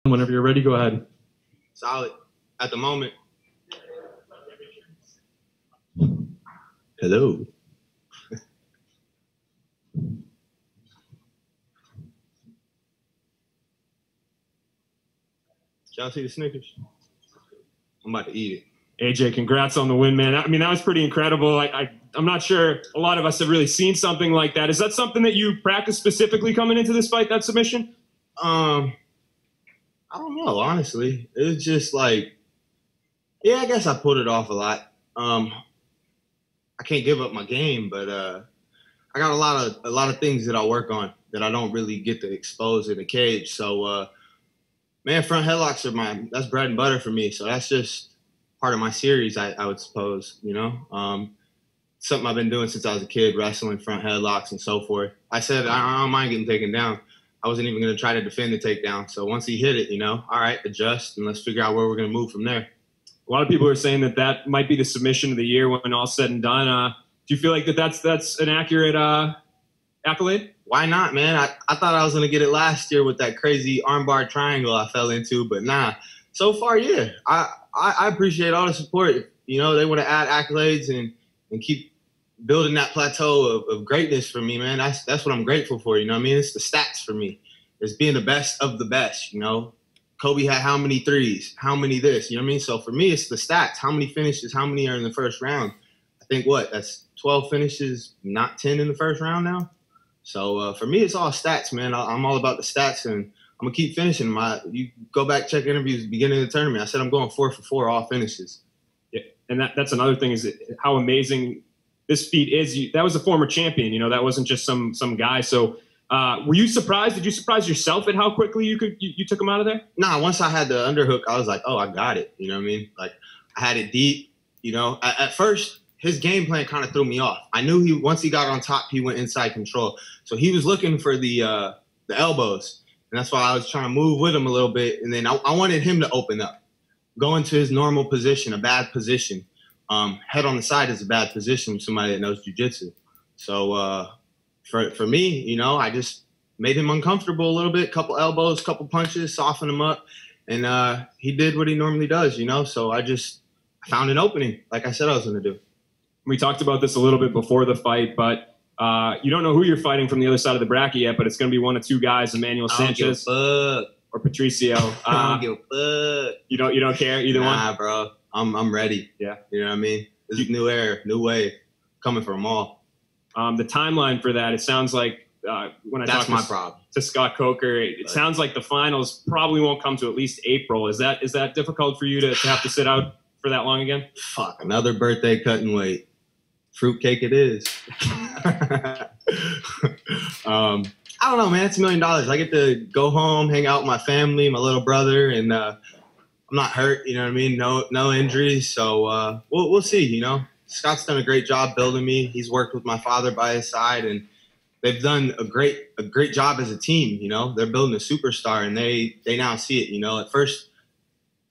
Whenever you're ready, go ahead. Solid. At the moment. Hello. Y'all see the Snickers? I'm about to eat it. AJ, congrats on the win, man. I mean, that was pretty incredible. I'm not sure a lot of us have really seen something like that. Is that something that you practiced specifically coming into this fight, that submission? I don't know, honestly. It was just like, yeah, I guess I put it off a lot. I can't give up my game, but I got a lot of things that I work on that I don't really get to expose in the cage. So, man, front headlocks are that's bread and butter for me. So that's just part of my series, I would suppose, you know. Something I've been doing since I was a kid, wrestling front headlocks and so forth. I said I don't mind getting taken down. I wasn't even going to try to defend the takedown. So once he hit it, you know, all right, adjust, and let's figure out where we're going to move from there. A lot of people are saying that might be the submission of the year when all's said and done. Do you feel like that's an accurate accolade? Why not, man? I thought I was going to get it last year with that crazy armbar triangle I fell into, but nah. So far, yeah. I appreciate all the support. You know, they want to add accolades and keep building that plateau of greatness for me, man. That's what I'm grateful for, you know what I mean? It's the stats for me. It's being the best of the best, you know? Kobe had how many threes, how many this, you know what I mean? So for me, it's the stats. How many finishes, how many are in the first round? I think that's 12 finishes, not 10 in the first round now. So for me, it's all stats, man. I'm all about the stats, and I'm going to keep finishing. You go back, check interviews at the beginning of the tournament. I said I'm going 4 for 4 all finishes. Yeah, and that's another thing is how amazing this feat is. That was a former champion, you know, that wasn't just some guy. So were you surprised? Did you surprise yourself at how quickly you took him out of there? Nah, once I had the underhook, I was like, oh, I got it. You know what I mean? Like, I had it deep, you know. At first, his game plan kind of threw me off. I knew once he got on top, he went inside control. So he was looking for the elbows. And that's why I was trying to move with him a little bit. And then I wanted him to open up, go into his normal position, a bad position. Head on the side is a bad position with somebody that knows jiu-jitsu. So for me, you know, I just made him uncomfortable a little bit, couple elbows, couple punches, soften him up. And he did what he normally does, you know. So I found an opening, like I said I was going to do. We talked about this a little bit before the fight, but you don't know who you're fighting from the other side of the bracket yet, but it's going to be one of two guys, Emmanuel Sanchez or Patricio. I don't give a fuck. You don't care either one? Nah, bro. I'm ready. Yeah. You know what I mean? This is new era, new wave coming for them all. The timeline for that, it sounds like when I talk to Scott Coker, it sounds like the finals probably won't come to at least April. Is that difficult for you to have to sit out for that long again? Fuck, another birthday cutting weight. Fruitcake it is. I don't know, man. It's $1 million. I get to go home, hang out with my family, my little brother, and I'm not hurt. You know what I mean? No injuries. So we'll see. You know, Scott's done a great job building me. He's worked with my father by his side, and they've done a great job as a team. You know, they're building a superstar, and they now see it. You know, at first,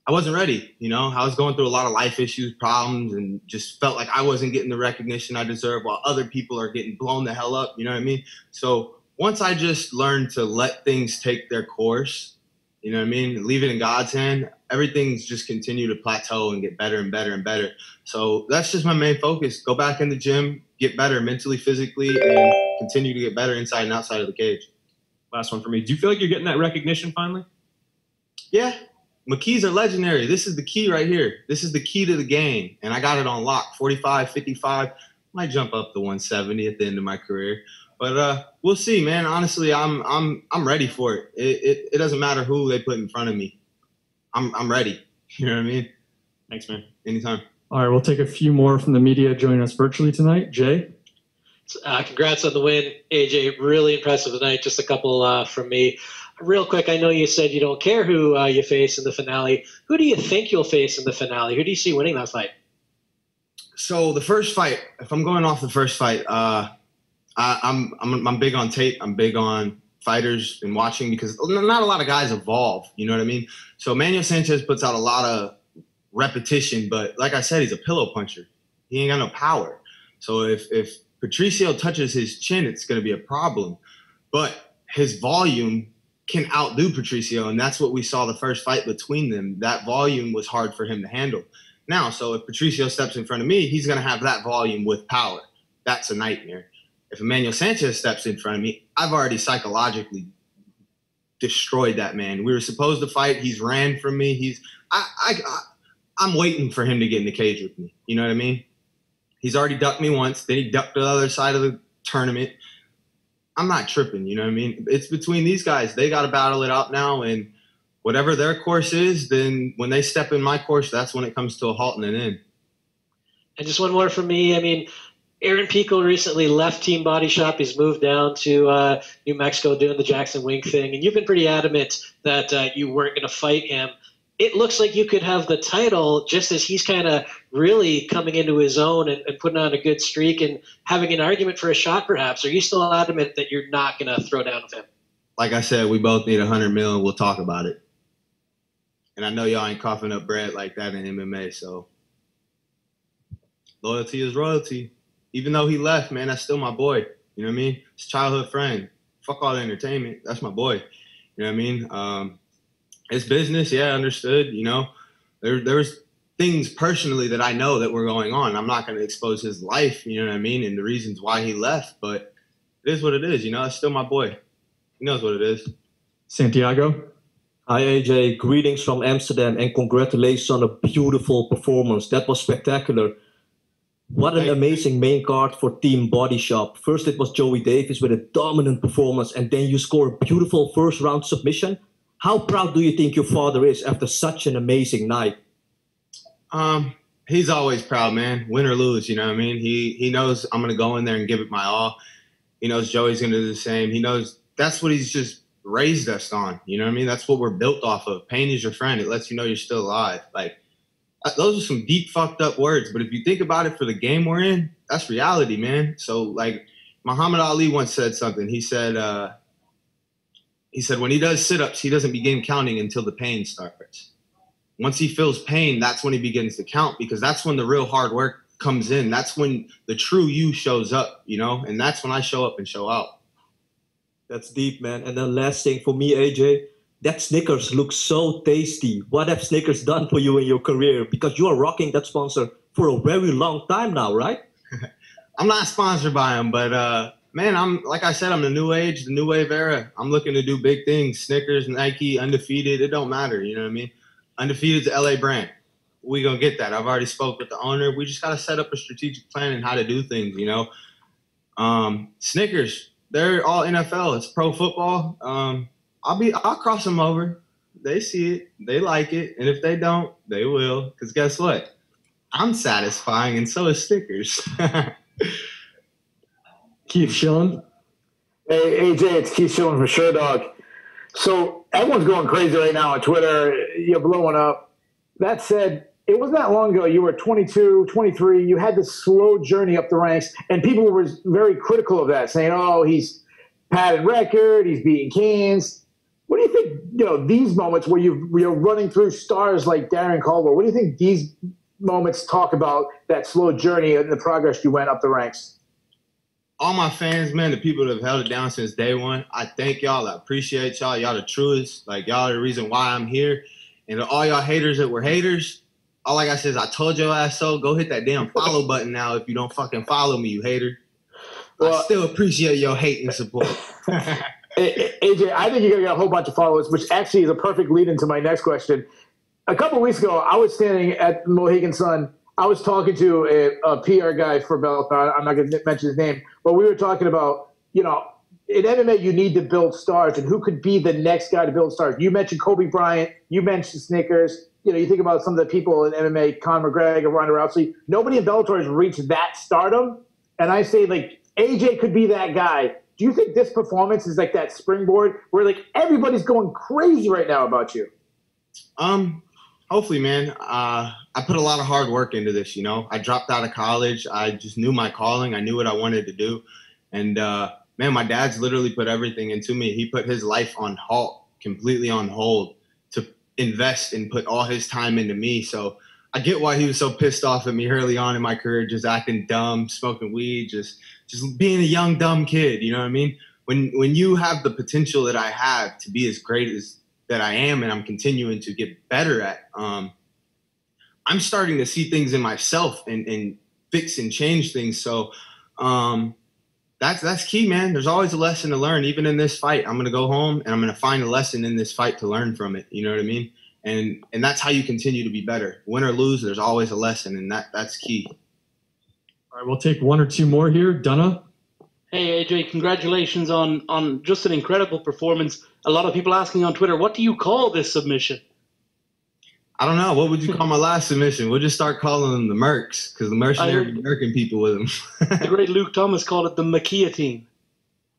I wasn't ready, you know. I was going through a lot of life issues, problems, and just felt like I wasn't getting the recognition I deserve while other people are getting blown the hell up, you know what I mean? So once I just learned to let things take their course, you know what I mean, leave it in God's hand, everything's just continue to plateau and get better and better and better. So that's just my main focus. Go back in the gym, get better mentally, physically, and continue to get better inside and outside of the cage. Last one for me. Do you feel like you're getting that recognition finally? Yeah. McKees are legendary. This is the key right here. This is the key to the game. And I got it on lock. 45, 55. Might jump up to 170 at the end of my career. But we'll see, man. Honestly, I'm ready for it. It doesn't matter who they put in front of me. I'm ready. You know what I mean? Thanks, man. Anytime. All right, we'll take a few more from the media joining us virtually tonight. Jay? Congrats on the win, AJ. Really impressive tonight. Just a couple from me. Real quick, I know you said you don't care who you face in the finale. Who do you think you'll face in the finale? Who do you see winning that fight? So the first fight, if I'm going off the first fight, I'm big on tape. I'm big on fighters and watching because not a lot of guys evolve. You know what I mean? So Emmanuel Sanchez puts out a lot of repetition, but like I said, he's a pillow puncher. He ain't got no power. So if Patricio touches his chin, it's going to be a problem. But his volume can outdo Patricio, and that's what we saw the first fight between them. That volume was hard for him to handle. Now, so if Patricio steps in front of me, he's going to have that volume with power. That's a nightmare. If Emmanuel Sanchez steps in front of me, I've already psychologically destroyed that man. We were supposed to fight. He's ran from me. I'm waiting for him to get in the cage with me. You know what I mean? He's already ducked me once. Then he ducked to the other side of the tournament. I'm not tripping. You know what I mean? It's between these guys. They got to battle it out now. And whatever their course is, then when they step in my course, that's when it comes to a halt and an end. And just one more from me. I mean, Aaron Pico recently left Team Body Shop. He's moved down to New Mexico doing the Jackson Wink thing. And you've been pretty adamant that you weren't going to fight him. It looks like you could have the title just as he's kind of really coming into his own and putting on a good streak and having an argument for a shot, perhaps. Are you still adamant that you're not going to throw down with him? Like I said, we both need $100 million. We'll talk about it. And I know y'all ain't coughing up bread like that in MMA, so loyalty is royalty. Even though he left, man, that's still my boy. You know what I mean? It's a childhood friend. Fuck all the entertainment. That's my boy. You know what I mean? It's business. Yeah, understood. You know, there's things personally that I know that were going on. I'm not going to expose his life, you know what I mean, and the reasons why he left. But it is what it is. You know, it's still my boy. He knows what it is. Santiago? Hi AJ, greetings from Amsterdam and congratulations on a beautiful performance. That was spectacular. What an amazing main card for Team Body Shop. First it was Joey Davis with a dominant performance and then you score a beautiful first round submission. How proud do you think your father is after such an amazing night? He's always proud, man. Win or lose, you know what I mean? He knows I'm going to go in there and give it my all. He knows Joey's going to do the same. He knows that's what he's just raised us on. You know what I mean? That's what we're built off of. Pain is your friend. It lets you know you're still alive. Like, those are some deep fucked up words, but if you think about it for the game we're in, that's reality, man. So like Muhammad Ali once said something. He said when he does sit-ups, he doesn't begin counting until the pain starts. Once he feels pain, that's when he begins to count because that's when the real hard work comes in. That's when the true you shows up, you know, and that's when I show up and show out. That's deep, man. And then last thing for me, AJ, that Snickers looks so tasty. What have Snickers done for you in your career? Because you are rocking that sponsor for a very long time now, right? I'm not sponsored by them, but man, I'm like I said, I'm the new age, the new wave era. I'm looking to do big things. Snickers, Nike, undefeated. It don't matter. You know what I mean? Undefeated's the LA brand. We gonna get that. I've already spoke with the owner. We just gotta set up a strategic plan and how to do things. You know, Snickers. They're all NFL. It's pro football. I'll cross them over. They see it. They like it. And if they don't, they will. Because guess what? I'm satisfying and so is Snickers. Keith Schillen? Hey, AJ, it's Keith Schillen for Sure Dog. So everyone's going crazy right now on Twitter. You're blowing up. That said, it wasn't that long ago. You were 22, 23. You had this slow journey up the ranks, and people were very critical of that, saying, oh, he's padded record, he's beating Canes. What do you think, you know, these moments where you're running through stars like Darren Caldwell, what do you think these moments talk about that slow journey and the progress you went up the ranks? All my fans, man, the people that have held it down since day one, I thank y'all. I appreciate y'all. Y'all the truest. Like, y'all are the reason why I'm here. And to all y'all haters that were haters, all I got to say is I told your ass so. Go hit that damn follow button now if you don't fucking follow me, you hater. Well, I still appreciate your hate and support. AJ, I think you're going to get a whole bunch of followers, which actually is a perfect lead into my next question. A couple of weeks ago, I was standing at Mohegan Sun. I was talking to a PR guy for Bellator. I'm not going to mention his name, but we were talking about, you know, in MMA, you need to build stars, and who could be the next guy to build stars? You mentioned Kobe Bryant. You mentioned Snickers. You know, you think about some of the people in MMA, Conor McGregor, Ronda Rousey. Nobody in Bellator has reached that stardom. And I say, like, AJ could be that guy. Do you think this performance is like that springboard where, like, everybody's going crazy right now about you? Hopefully, man. I put a lot of hard work into this, you know. I dropped out of college. I just knew my calling. I knew what I wanted to do. And, man, my dad's literally put everything into me. He put his life on halt, completely on hold, to invest and put all his time into me. So I get why he was so pissed off at me early on in my career, just acting dumb, smoking weed, just being a young, dumb kid, you know what I mean? when you have the potential that I have to be as great as that I am, and I'm continuing to get better at, I'm starting to see things in myself and fix and change things. So that's key, man. There's always a lesson to learn. Even in this fight, I'm going to go home and I'm going to find a lesson in this fight to learn from it. You know what I mean? And that's how you continue to be better. Win or lose, there's always a lesson, and that's key. All right, we'll take one or two more here. Dunna? Hey, AJ, congratulations on just an incredible performance. A lot of people asking on Twitter, what do you call this submission? I don't know. What would you call my last submission? We'll just start calling them the Mercs, because the mercenary American people with them. The great Luke Thomas called it the McKee.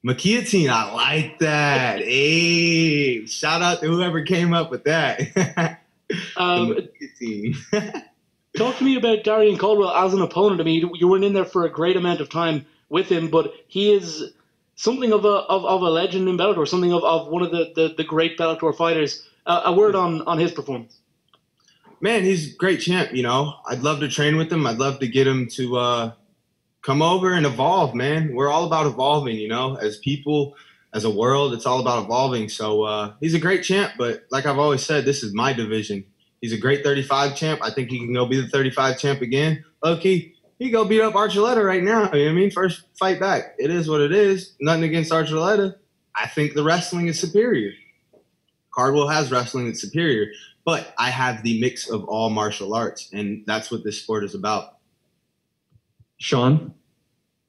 McKee, I like that. Hey, shout out to whoever came up with that. Talk to me about Darian Caldwell as an opponent. I mean, you weren't in there for a great amount of time with him, but he is something of a legend in Bellator, something of one of the great Bellator fighters. A word on his performance. Man, he's a great champ, you know. I'd love to train with him. I'd love to get him to come over and evolve, man. We're all about evolving, you know. As people, as a world, it's all about evolving. So he's a great champ, but like I've always said, this is my division. He's a great 35 champ. I think he can go be the 35 champ again. Low-key, he go beat up Archuleta right now. You know what I mean? First fight back. It is what it is. Nothing against Archuleta. I think the wrestling is superior. Cardwell has wrestling that's superior. But I have the mix of all martial arts, and that's what this sport is about. Sean?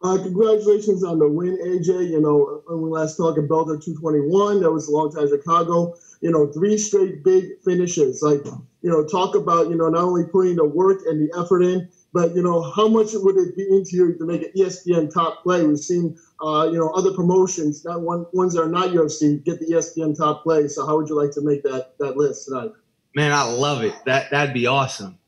Congratulations on the win, AJ. You know, when we last talked about Bellator 221, that was a long time in Chicago. You know, 3 straight big finishes. Like, you know, talk about, you know, not only putting the work and the effort in, but, you know, how much would it be into you to make an ESPN top play? We've seen, you know, other promotions, ones that are not UFC, get the ESPN top play. So how would you like to make that list tonight? Man, I love it. That'd be awesome.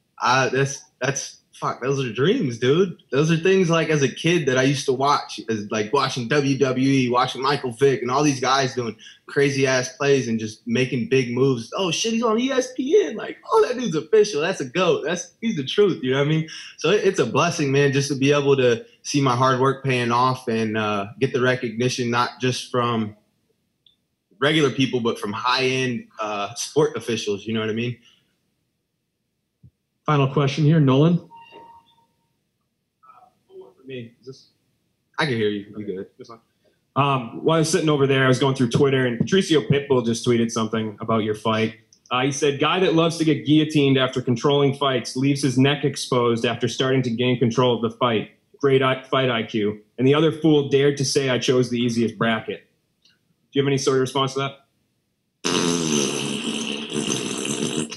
Fuck, those are dreams, dude. Those are things like as a kid that I used to watch, as like watching WWE, watching Michael Vick and all these guys doing crazy ass plays and just making big moves. Oh shit, he's on ESPN. Like, oh, that dude's official. That's a GOAT. He's the truth. You know what I mean? So it's a blessing, man, just to be able to see my hard work paying off and get the recognition, not just from regular people, but from high-end sport officials. You know what I mean? Final question here, Nolan. Me. Is this? I can hear you. You good? This one. While I was sitting over there, I was going through Twitter, and Patricio Pitbull just tweeted something about your fight. He said, "Guy that loves to get guillotined after controlling fights leaves his neck exposed after starting to gain control of the fight. Great fight IQ. And the other fool dared to say I chose the easiest bracket." Do you have any sort of response to that?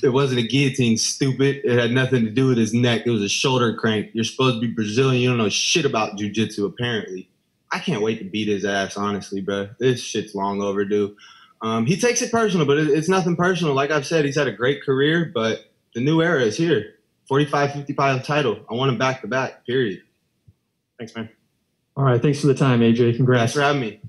It wasn't a guillotine, stupid. It had nothing to do with his neck. It was a shoulder crank. You're supposed to be Brazilian. You don't know shit about jiu-jitsu, apparently. I can't wait to beat his ass, honestly, bro. This shit's long overdue. He takes it personal, but it's nothing personal. Like I've said, he's had a great career, but the new era is here. 45, 50-pound title. I want him back-to-back, period. Thanks, man. All right, thanks for the time, AJ. Congrats. Thanks for having me.